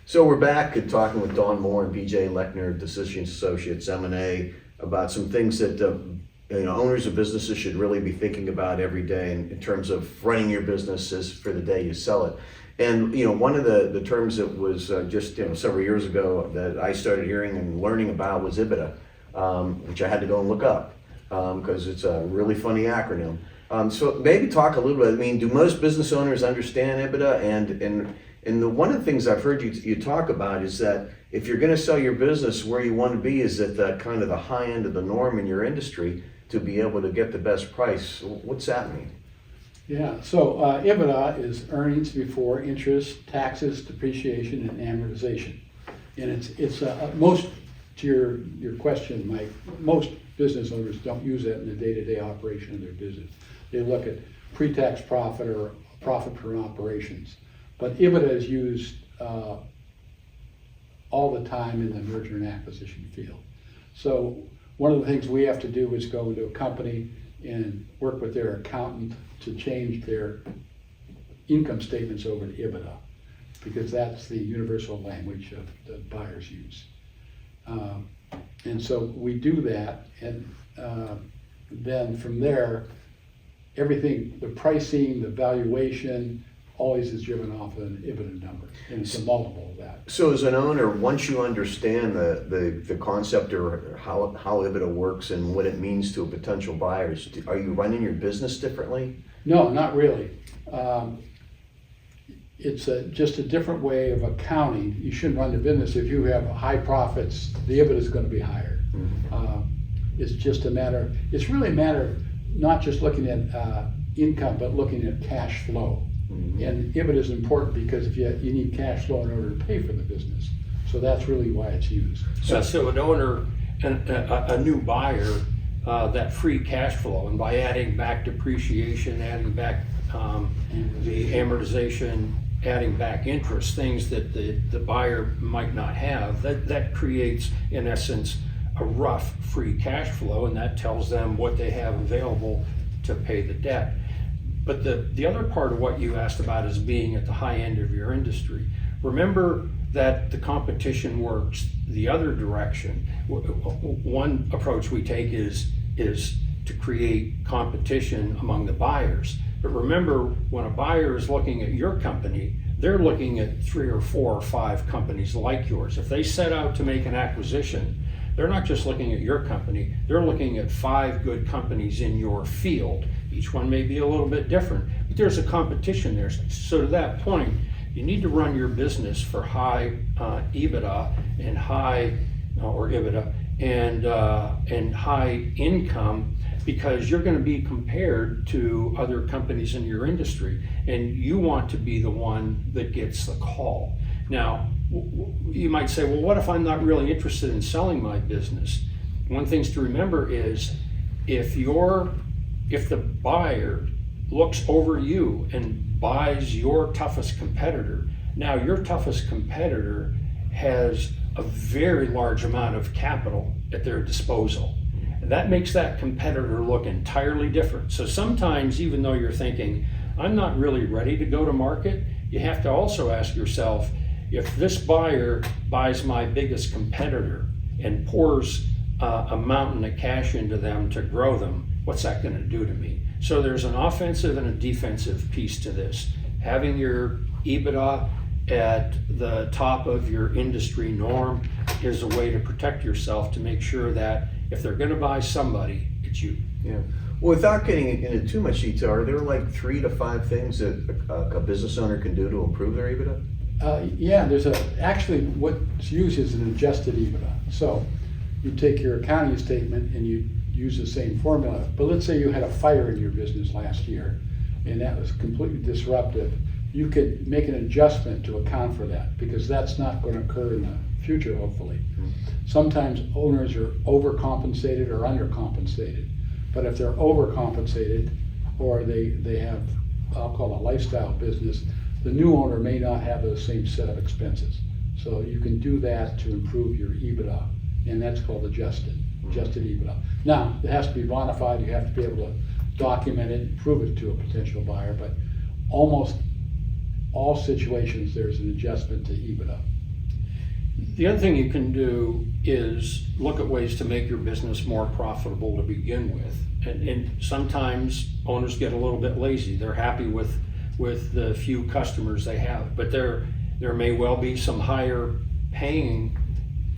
So we're back and talking with Dawn Moore and BJ Lechner, Decision Associates M&A, about some things that owners of businesses should really be thinking about every day in terms of running your businesses for the day you sell it. And one of the terms that was just several years ago that I started hearing and learning about was EBITDA, which I had to go and look up because it's a really funny acronym. So maybe talk a little bit. I mean, do most business owners understand EBITDA? And one of the things I've heard you talk about is that if you're going to sell your business, where you want to be is at the kind of the high end of the norm in your industry to be able to get the best price. What's that mean? Yeah, so EBITDA is earnings before interest, taxes, depreciation, and amortization. And it's most, to your question, Mike, most business owners don't use that in the day-to-day operation of their business. They look at pre-tax profit or profit from operations. But EBITDA is used all the time in the merger and acquisition field. So one of the things we have to do is go into a company and work with their accountant to change their income statements over to EBITDA, because that's the universal language of the buyers use. And so we do that, and then from there, everything, the pricing, the valuation, always is driven off of an EBITDA number, and it's a multiple of that. So as an owner, once you understand the concept or how EBITDA works and what it means to a potential buyer, are you running your business differently? No, not really. It's just a different way of accounting. You shouldn't run the business if you have high profits, the EBITDA is going to be higher. Mm-hmm. It's just a matter, it's really a matter of not just looking at income, but looking at cash flow. Mm-hmm. And EBITDA is important because if you need cash flow in order to pay for the business. So that's really why it's used. So an owner and a new buyer, that free cash flow, and by adding back depreciation, adding back the amortization, adding back interest, things that the buyer might not have, that creates, in essence, a rough free cash flow, and that tells them what they have available to pay the debt. But the other part of what you asked about is being at the high end of your industry. Remember that the competition works the other direction. One approach we take is to create competition among the buyers. But remember, when a buyer is looking at your company, they're looking at 3 or 4 or 5 companies like yours. If they set out to make an acquisition, they're not just looking at your company, they're looking at 5 good companies in your field. Each one may be a little bit different, but there's a competition there. So to that point, you need to run your business for high EBITDA and high and high income, because you're going to be compared to other companies in your industry, and you want to be the one that gets the call. Now, you might say, well, what if I'm not really interested in selling my business? One thing to remember is if the buyer looks over you and buys your toughest competitor, now your toughest competitor has a very large amount of capital at their disposal. And that makes that competitor look entirely different. So sometimes, even though you're thinking, I'm not really ready to go to market, you have to also ask yourself, if this buyer buys my biggest competitor and pours a mountain of cash into them to grow them, what's that going to do to me? So there's an offensive and a defensive piece to this. Having your EBITDA at the top of your industry norm is a way to protect yourself, to make sure that if they're going to buy somebody, it's you. Yeah. Well, without getting into too much detail, are there like 3 to 5 things that a business owner can do to improve their EBITDA? Yeah, there's actually what's used is an adjusted EBITDA. So you take your accounting statement and you use the same formula, but let's say you had a fire in your business last year and that was completely disruptive. You could make an adjustment to account for that, because that's not going to occur in the future, hopefully. Mm-hmm. Sometimes owners are overcompensated or undercompensated, but if they're overcompensated or they have, I'll call it a lifestyle business, the new owner may not have the same set of expenses. So you can do that to improve your EBITDA, and that's called adjusted EBITDA. Now, it has to be bona fide. You have to be able to document it and prove it to a potential buyer, but almost all situations there's an adjustment to EBITDA. The other thing you can do is look at ways to make your business more profitable to begin with. And sometimes owners get a little bit lazy. They're happy with the few customers they have, but there may well be some higher paying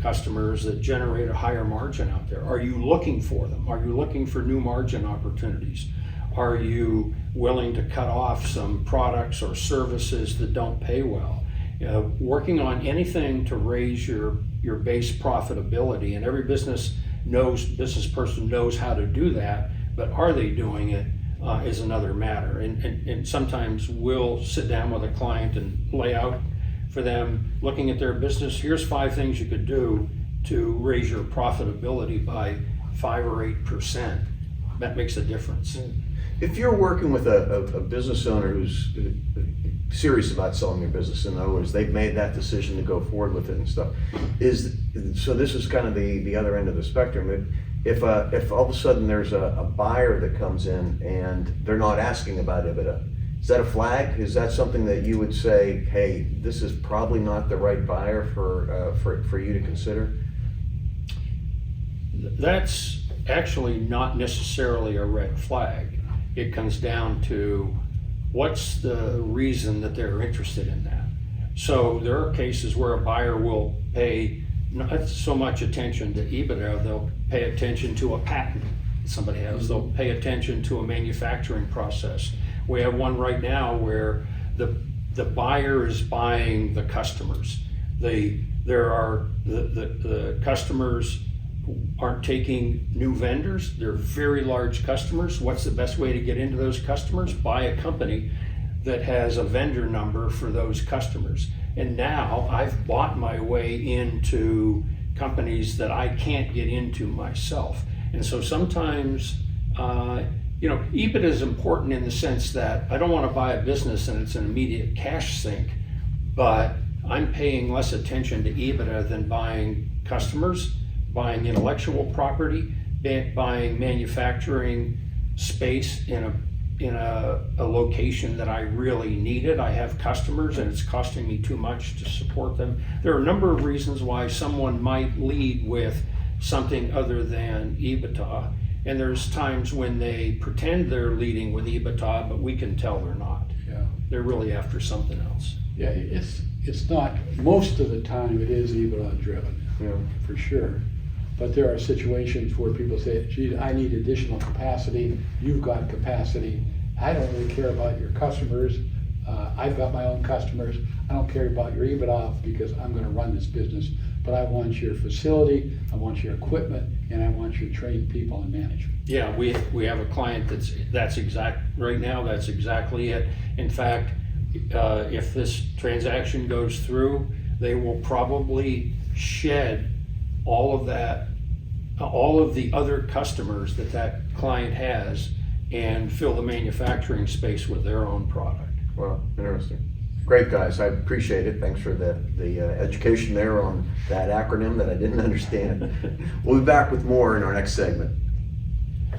customers that generate a higher margin out there. Are you looking for them? Are you looking for new margin opportunities? Are you willing to cut off some products or services that don't pay well? Working on anything to raise your base profitability, and every business person knows how to do that, but are they doing it is another matter. And sometimes we'll sit down with a client and lay out for them, looking at their business, here's 5 things you could do to raise your profitability by 5 or 8%. That makes a difference. If you're working with a business owner who's serious about selling their business, in other words, they've made that decision to go forward with it and stuff, so this is kind of the other end of the spectrum. If all of a sudden there's a buyer that comes in and they're not asking about EBITDA, is that a flag? Is that something that you would say, hey, this is probably not the right buyer for you to consider? That's actually not necessarily a red flag. It comes down to what's the reason that they're interested in that. So there are cases where a buyer will pay not so much attention to EBITDA, they'll pay attention to a patent somebody has, they'll pay attention to a manufacturing process. We have one right now where the buyer is buying the customers. The customers aren't taking new vendors. They're very large customers. What's the best way to get into those customers? Buy a company that has a vendor number for those customers. And now I've bought my way into companies that I can't get into myself. And so sometimes, EBITDA is important in the sense that I don't want to buy a business and it's an immediate cash sink, but I'm paying less attention to EBITDA than buying customers, buying intellectual property, buying manufacturing space in a location that I really needed. I have customers and it's costing me too much to support them. There are a number of reasons why someone might lead with something other than EBITDA. And there's times when they pretend they're leading with EBITDA, but we can tell they're not. Yeah. They're really after something else. Yeah, it's not, most of the time it is EBITDA driven, for sure. But there are situations where people say, gee, I need additional capacity, you've got capacity, I don't really care about your customers, I've got my own customers, I don't care about your EBITDA because I'm gonna run this business, but I want your facility, I want your equipment, and I want your trained people and management. Yeah, we have a client that's right now, that's exactly it. In fact, if this transaction goes through, they will probably shed all of the other customers that client has and fill the manufacturing space with their own product. Well, interesting. Great, guys. I appreciate it. Thanks for the education there on that acronym that I didn't understand. We'll be back with more in our next segment.